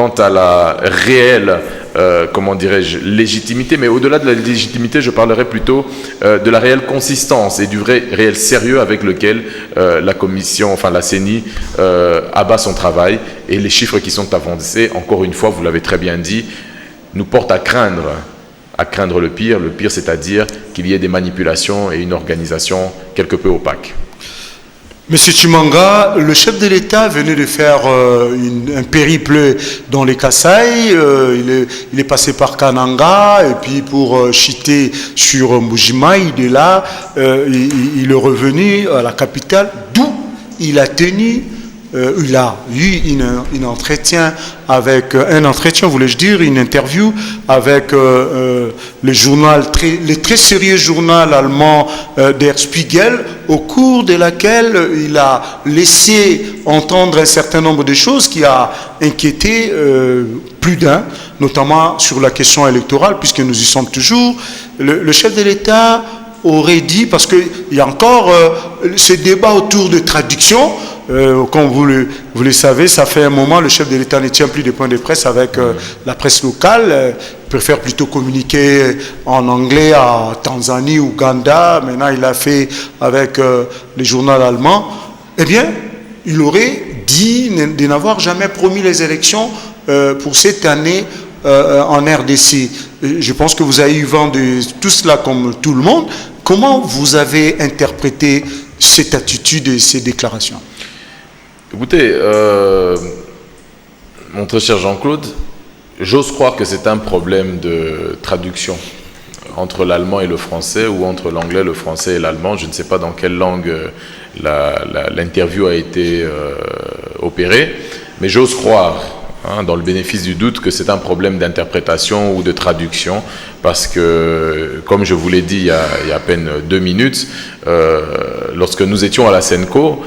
quant à la réelle, comment dirais-je, légitimité, mais au-delà de la légitimité, je parlerai plutôt de la réelle consistance et du réel sérieux avec lequel la commission, enfin la CENI, abat son travail. Et les chiffres qui sont avancés, encore une fois, vous l'avez très bien dit, nous portent à craindre le pire, c'est-à-dire qu'il y ait des manipulations et une organisation quelque peu opaque. Monsieur Chimanga, le chef de l'État venait de faire un périple dans les Kasaï. Il est passé par Kananga et puis pour chiter sur Mbujima, il est là. Il est revenu à la capitale d'où il a tenu. Il a eu un entretien avec voulais-je dire, une interview avec le très sérieux journal allemand Der Spiegel, au cours de laquelle il a laissé entendre un certain nombre de choses qui a inquiété plus d'un, notamment sur la question électorale, puisque nous y sommes toujours. Le chef de l'État aurait dit, parce qu'il y a encore ce débat autour de traduction. Comme vous le savez, ça fait un moment, le chef de l'État ne tient plus de points de presse avec la presse locale. Il préfère plutôt communiquer en anglais à Tanzanie, Ouganda. Maintenant, il l'a fait avec les journaux allemands. Eh bien, il aurait dit de n'avoir jamais promis les élections pour cette année en RDC. Je pense que vous avez eu vent de tout cela comme tout le monde. Comment vous avez interprété cette attitude et ces déclarations? Écoutez, mon très cher Jean-Claude, j'ose croire que c'est un problème de traduction entre l'allemand et le français, ou entre l'anglais, le français et l'allemand. Je ne sais pas dans quelle langue l'interview a été opérée, mais j'ose croire, dans le bénéfice du doute, que c'est un problème d'interprétation ou de traduction, parce que, comme je vous l'ai dit il y a à peine 2 minutes, lorsque nous étions à la Senco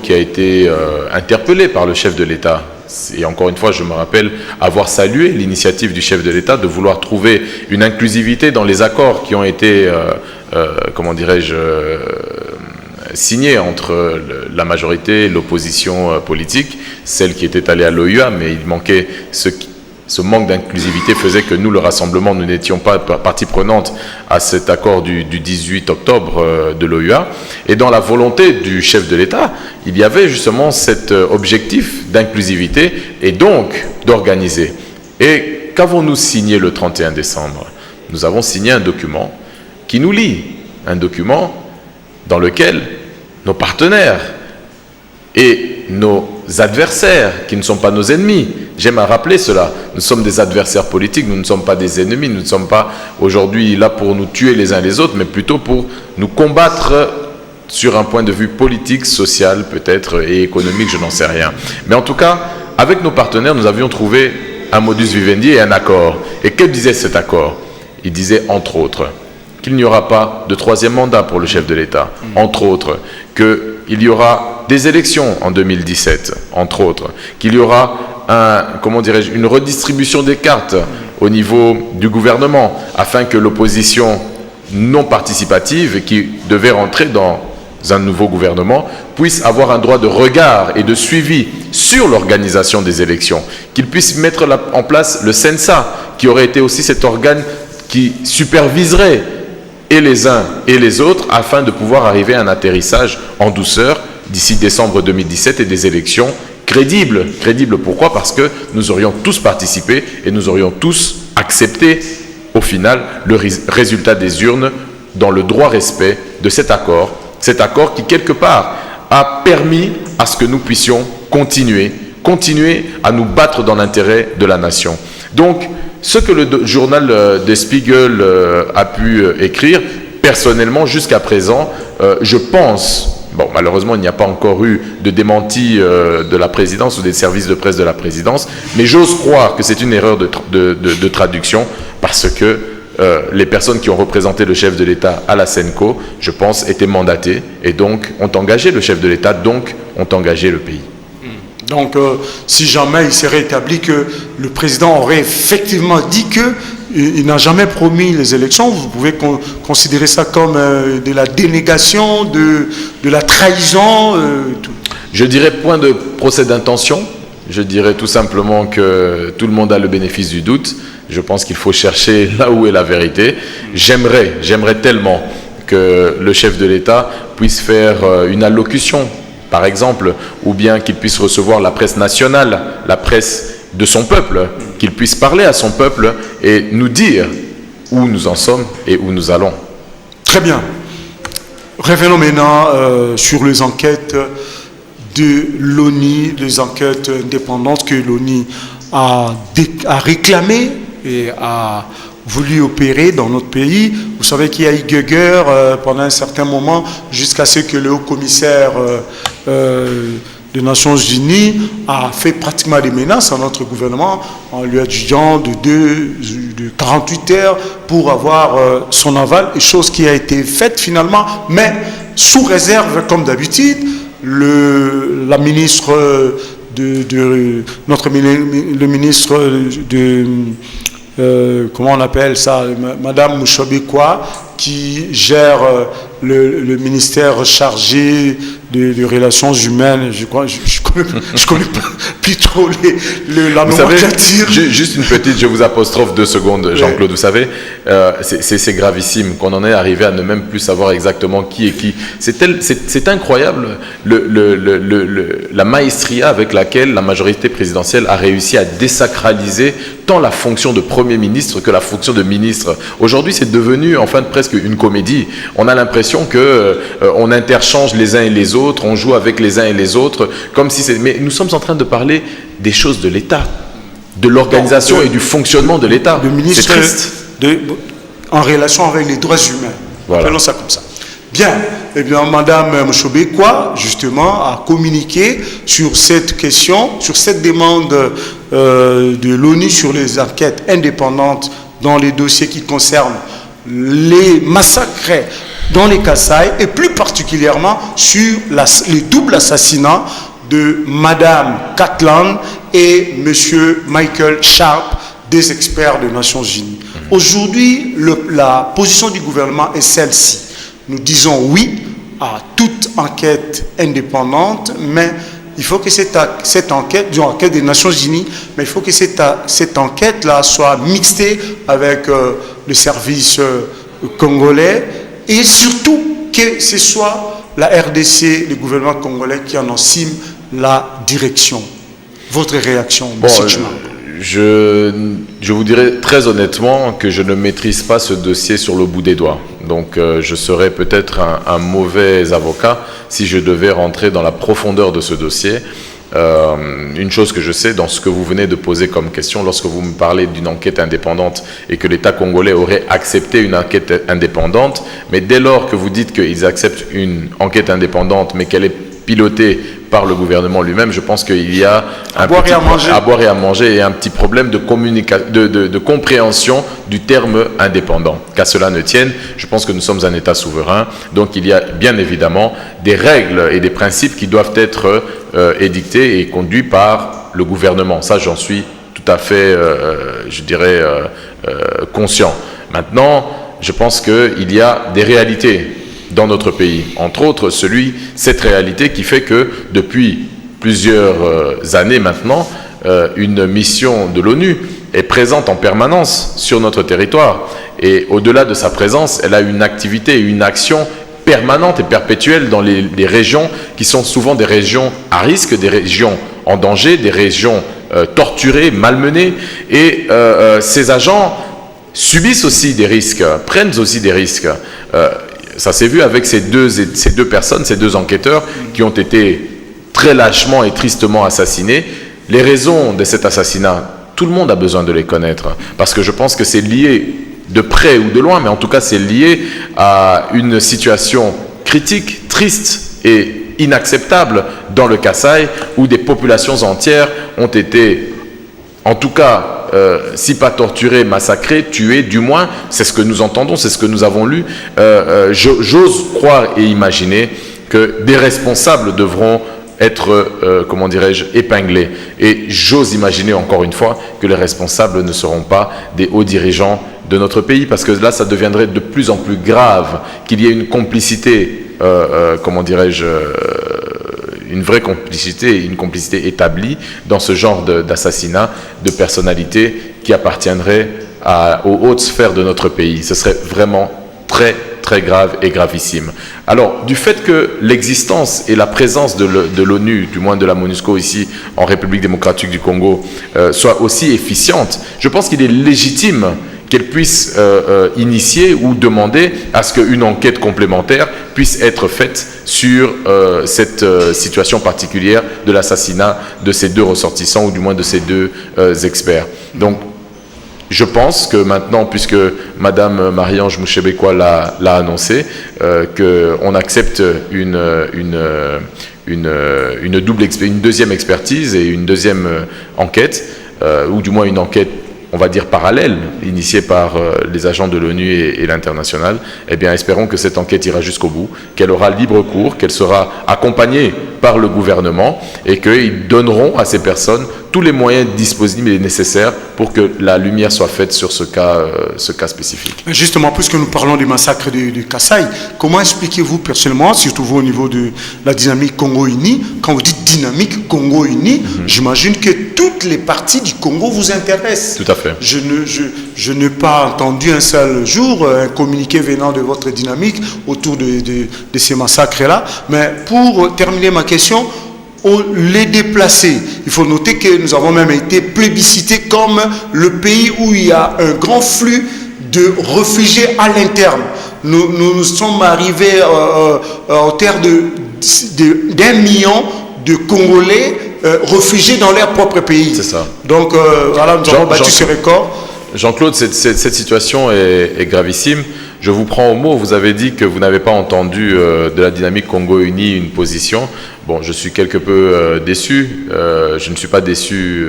qui a été interpellée par le chef de l'État, et encore une fois, je me rappelle avoir salué l'initiative du chef de l'État de vouloir trouver une inclusivité dans les accords qui ont été, comment dirais-je, signé entre la majorité et l'opposition politique, celle qui était allée à l'OUA, mais il manquait ce manque d'inclusivité faisait que nous, le Rassemblement, nous n'étions pas partie prenante à cet accord du 18 octobre de l'OUA. Et dans la volonté du chef de l'État, il y avait justement cet objectif d'inclusivité et donc d'organiser. Et qu'avons-nous signé le 31 décembre? Nous avons signé un document qui nous lie, un document dans lequel nos partenaires et nos adversaires, qui ne sont pas nos ennemis, j'aime à rappeler cela, nous sommes des adversaires politiques, nous ne sommes pas des ennemis, nous ne sommes pas aujourd'hui là pour nous tuer les uns les autres, mais plutôt pour nous combattre sur un point de vue politique, social peut-être, et économique, je n'en sais rien. Mais en tout cas, avec nos partenaires, nous avions trouvé un modus vivendi et un accord. Et que disait cet accord? Il disait, entre autres, qu'il n'y aura pas de 3e mandat pour le chef de l'État, entre autres, qu'il y aura des élections en 2017, entre autres, qu'il y aura une redistribution des cartes au niveau du gouvernement, afin que l'opposition non participative, qui devait rentrer dans un nouveau gouvernement, puisse avoir un droit de regard et de suivi sur l'organisation des élections, qu'il puisse mettre en place le CENSA, qui aurait été aussi cet organe qui superviserait et les uns et les autres, afin de pouvoir arriver à un atterrissage en douceur d'ici décembre 2017 et des élections crédibles. Crédibles pourquoi? Parce que nous aurions tous participé et nous aurions tous accepté au final le résultat des urnes dans le droit respect de cet accord qui quelque part a permis à ce que nous puissions continuer à nous battre dans l'intérêt de la nation. Donc, ce que le journal Der Spiegel a pu écrire, personnellement, jusqu'à présent, je pense, bon, malheureusement, il n'y a pas encore eu de démenti de la présidence ou des services de presse de la présidence, mais j'ose croire que c'est une erreur de traduction, parce que les personnes qui ont représenté le chef de l'État à la Senco, je pense, étaient mandatées et donc ont engagé le chef de l'État, donc ont engagé le pays. Donc, si jamais il serait établi que le président aurait effectivement dit qu'il n'a jamais promis les élections, vous pouvez considérer ça comme de la dénégation, de la trahison tout. Je dirais point de procès d'intention. Je dirais tout simplement que tout le monde a le bénéfice du doute. Je pense qu'il faut chercher là où est la vérité. J'aimerais tellement que le chef de l'État puisse faire une allocution, par exemple, ou bien qu'il puisse recevoir la presse nationale, la presse de son peuple, qu'il puisse parler à son peuple et nous dire où nous en sommes et où nous allons. Très bien. Revenons maintenant sur les enquêtes de l'ONU, les enquêtes indépendantes que l'ONU a réclamées et a voulu opérer dans notre pays. Vous savez qu'il y a eu guerre pendant un certain moment, jusqu'à ce que le haut-commissaire des Nations Unies a fait pratiquement des menaces à notre gouvernement en lui adjugeant de 48 heures pour avoir son aval, chose qui a été faite finalement, mais sous réserve, comme d'habitude. La ministre le ministre de comment on appelle ça, Madame Mouchobekwa, qui gère le ministère chargé des relations humaines. Je connais plus trop la nomenclature. Juste une petite, je vous apostrophe 2 secondes, Jean-Claude. Vous savez, c'est gravissime qu'on en est arrivé à ne même plus savoir exactement qui est qui. C'est incroyable la maestria avec laquelle la majorité présidentielle a réussi à désacraliser tant la fonction de Premier ministre que la fonction de ministre. Aujourd'hui, c'est devenu en fait presque une comédie. On a l'impression qu'on interchange les uns et les autres, on joue avec les uns et les autres, comme si c'est... Mais nous sommes en train de parler des choses de l'État, de l'organisation et du fonctionnement de l'État. C'est triste. En relation avec les droits humains. Voilà. Appelons ça comme ça. Bien. Eh bien, Madame Mouchobekwa, justement, a communiqué sur cette question, sur cette demande de l'ONU sur les enquêtes indépendantes dans les dossiers qui concernent les massacres dans les Kasaï et plus particulièrement sur les doubles assassinats de Madame Katlan et Monsieur Michael Sharp, des experts des Nations Unies. Aujourd'hui, la position du gouvernement est celle-ci. Nous disons oui à toute enquête indépendante, mais il faut que cette enquête, l'enquête des Nations Unies, mais il faut que cette enquête-là soit mixtée avec le service congolais et surtout que ce soit la RDC, le gouvernement congolais qui en cime la direction. Votre réaction, M. Chimanga? Je vous dirais très honnêtement que je ne maîtrise pas ce dossier sur le bout des doigts. Donc je serais peut-être un mauvais avocat si je devais rentrer dans la profondeur de ce dossier. Une chose que je sais dans ce que vous venez de poser comme question, lorsque vous me parlez d'une enquête indépendante et que l'État congolais aurait accepté une enquête indépendante, mais dès lors que vous dites qu'ils acceptent une enquête indépendante mais qu'elle est pilotée par le gouvernement lui-même, je pense qu'il y a à boire et à manger et un petit problème de compréhension du terme indépendant. Qu'à cela ne tienne, je pense que nous sommes un État souverain, donc il y a bien évidemment des règles et des principes qui doivent être édictés et conduits par le gouvernement. Ça, j'en suis tout à fait, je dirais, conscient. Maintenant, je pense qu'il y a des réalités dans notre pays, entre autres cette réalité qui fait que depuis plusieurs années maintenant, une mission de l'ONU est présente en permanence sur notre territoire et au-delà de sa présence, elle a une activité et une action permanente et perpétuelle dans les régions qui sont souvent des régions à risque, des régions en danger, des régions torturées, malmenées et ces agents subissent aussi des risques, prennent aussi des risques. Ça s'est vu avec ces deux personnes, ces deux enquêteurs qui ont été très lâchement et tristement assassinés. Les raisons de cet assassinat, tout le monde a besoin de les connaître parce que je pense que c'est lié de près ou de loin, mais en tout cas c'est lié à une situation critique, triste et inacceptable dans le Kasaï où des populations entières ont été, en tout cas, si pas torturés, massacrés, tués, du moins, c'est ce que nous entendons, c'est ce que nous avons lu. J'ose croire et imaginer que des responsables devront être, comment dirais-je, épinglés. Et j'ose imaginer encore une fois que les responsables ne seront pas des hauts dirigeants de notre pays, parce que là, ça deviendrait de plus en plus grave qu'il y ait une complicité, comment dirais-je, une vraie complicité, une complicité établie dans ce genre d'assassinat de personnalités qui appartiendraient aux hautes sphères de notre pays. Ce serait vraiment très, très grave et gravissime. Alors, du fait que l'existence et la présence de l'ONU, du moins de la MONUSCO ici en République démocratique du Congo, soit aussi efficiente, je pense qu'il est légitime qu'elle puisse initier ou demander à ce qu'une enquête complémentaire puisse être faite sur cette situation particulière de l'assassinat de ces deux ressortissants ou du moins de ces deux experts. Donc, je pense que maintenant, puisque Madame Marie-Ange Mouchébékwa l'a annoncé, qu'on accepte une deuxième expertise et une deuxième enquête, ou du moins une enquête, on va dire parallèle, initiée par les agents de l'ONU et l'international, eh bien, espérons que cette enquête ira jusqu'au bout, qu'elle aura libre cours, qu'elle sera accompagnée par le gouvernement et qu'ils donneront à ces personnes tous les moyens disponibles et nécessaires pour que la lumière soit faite sur ce cas spécifique. Justement, puisque nous parlons du massacre du Kasaï, comment expliquez-vous personnellement, surtout vous au niveau de la dynamique Congo-Uni, quand vous dites dynamique Congo-Uni, j'imagine que toutes les parties du Congo vous intéressent. Tout à fait. Je n'ai pas entendu un seul jour un communiqué venant de votre dynamique autour de ces massacres-là. Mais pour terminer ma question, les déplacés, il faut noter que nous avons même été plébiscités comme le pays où il y a un grand flux de réfugiés à l'interne. Nous sommes arrivés en terre d'1 million de Congolais réfugiés dans leur propre pays. C'est ça. Donc voilà, nous avons battu ce record. Jean-Claude, cette situation est gravissime. Je vous prends au mot, vous avez dit que vous n'avez pas entendu de la dynamique Congo-Uni une position. Bon, je suis quelque peu déçu. Je ne suis pas déçu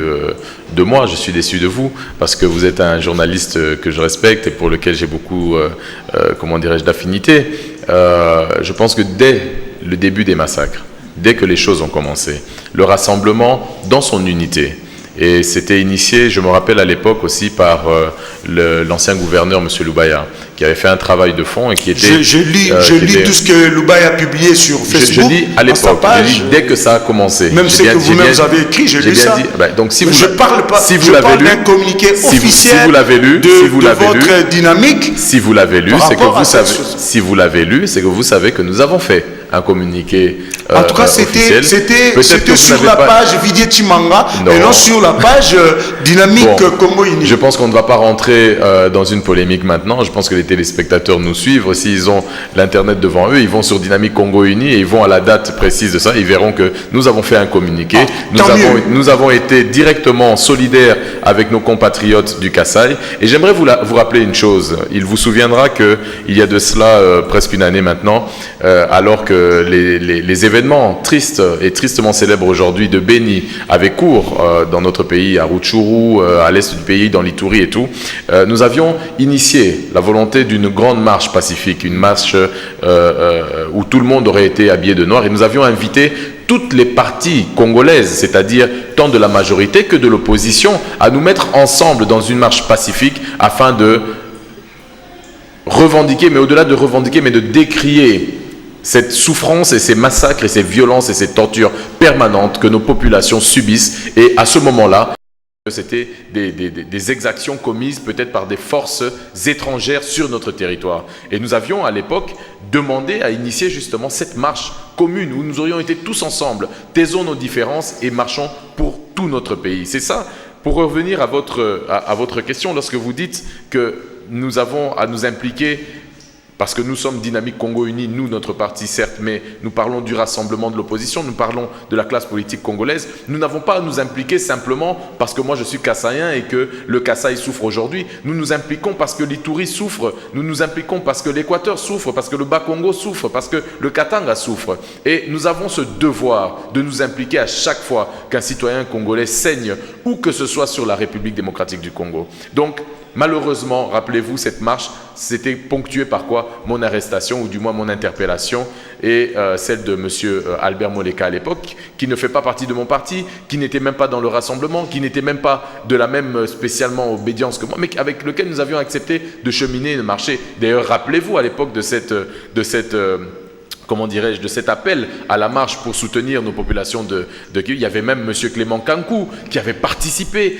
de moi, je suis déçu de vous, parce que vous êtes un journaliste que je respecte et pour lequel j'ai beaucoup, d'affinité. Je pense que dès le début des massacres, dès que les choses ont commencé, le rassemblement dans son unité, et c'était initié, je me rappelle à l'époque aussi, par l'ancien gouverneur, M. Loubaya, qui avait fait un travail de fond et qui était... Je lis tout ce que Loubaya a publié sur Facebook. Je lis à l'époque, dès que ça a commencé. Même ce que vous-même avez écrit, je lis ça. Donc, si vous, je parle pas, si vous je l'avez parle lu, d'un communiqué officiel si vous l'avez lu, de votre dynamique. Si vous l'avez lu, c'est que vous savez. Si vous l'avez lu, c'est que vous savez que nous avons fait un communiqué en tout cas, c'était sur la page Vidier Chimanga et non sur la page dynamique Congo-Uni. Je pense qu'on ne va pas rentrer dans une polémique maintenant. Je pense que les téléspectateurs nous suivent. S'ils ont l'internet devant eux, ils vont sur Dynamique Congo-Uni et ils vont à la date précise de ça. Ils verront que nous avons fait un communiqué. Nous avons été directement solidaires avec nos compatriotes du Kasaï. Et j'aimerais vous rappeler une chose. Il vous souviendra qu'il y a de cela presque une année maintenant, alors que les événements tristes et tristement célèbres aujourd'hui de Béni avaient cours dans notre pays, à Rutshuru, à l'est du pays, dans l'Ituri et tout, nous avions initié la volonté d'une grande marche pacifique, une marche où tout le monde aurait été habillé de noir, et nous avions invité toutes les parties congolaises, c'est-à-dire tant de la majorité que de l'opposition, à nous mettre ensemble dans une marche pacifique afin de revendiquer, mais au-delà de revendiquer, mais de décrier cette souffrance et ces massacres et ces violences et ces tortures permanentes que nos populations subissent. Et à ce moment-là, c'était des exactions commises peut-être par des forces étrangères sur notre territoire. Et nous avions à l'époque demandé à initier justement cette marche commune où nous aurions été tous ensemble, taisons nos différences et marchons pour tout notre pays. C'est ça. Pour revenir à votre question, lorsque vous dites que nous avons à nous impliquer, parce que nous sommes Dynamique Congo-Uni, nous, notre parti, certes, mais nous parlons du rassemblement de l'opposition, nous parlons de la classe politique congolaise. Nous n'avons pas à nous impliquer simplement parce que moi je suis Kassaïen et que le Kasaï souffre aujourd'hui. Nous nous impliquons parce que l'Ituri souffre, nous nous impliquons parce que l'Équateur souffre, parce que le Bas-Congo souffre, parce que le Katanga souffre. Et nous avons ce devoir de nous impliquer à chaque fois qu'un citoyen congolais saigne, où que ce soit sur la République démocratique du Congo. Donc, malheureusement, rappelez-vous, cette marche, c'était ponctué par quoi? Mon arrestation, ou du moins mon interpellation, et celle de M. Albert Moleka à l'époque, qui ne fait pas partie de mon parti, qui n'était même pas dans le rassemblement, qui n'était même pas de la même spécialement obédience que moi, mais avec lequel nous avions accepté de cheminer et de marcher. D'ailleurs, rappelez-vous à l'époque de cette comment dirais-je, de cet appel à la marche pour soutenir nos populations de Kivu. Il y avait même M. Clément Kankou qui avait participé,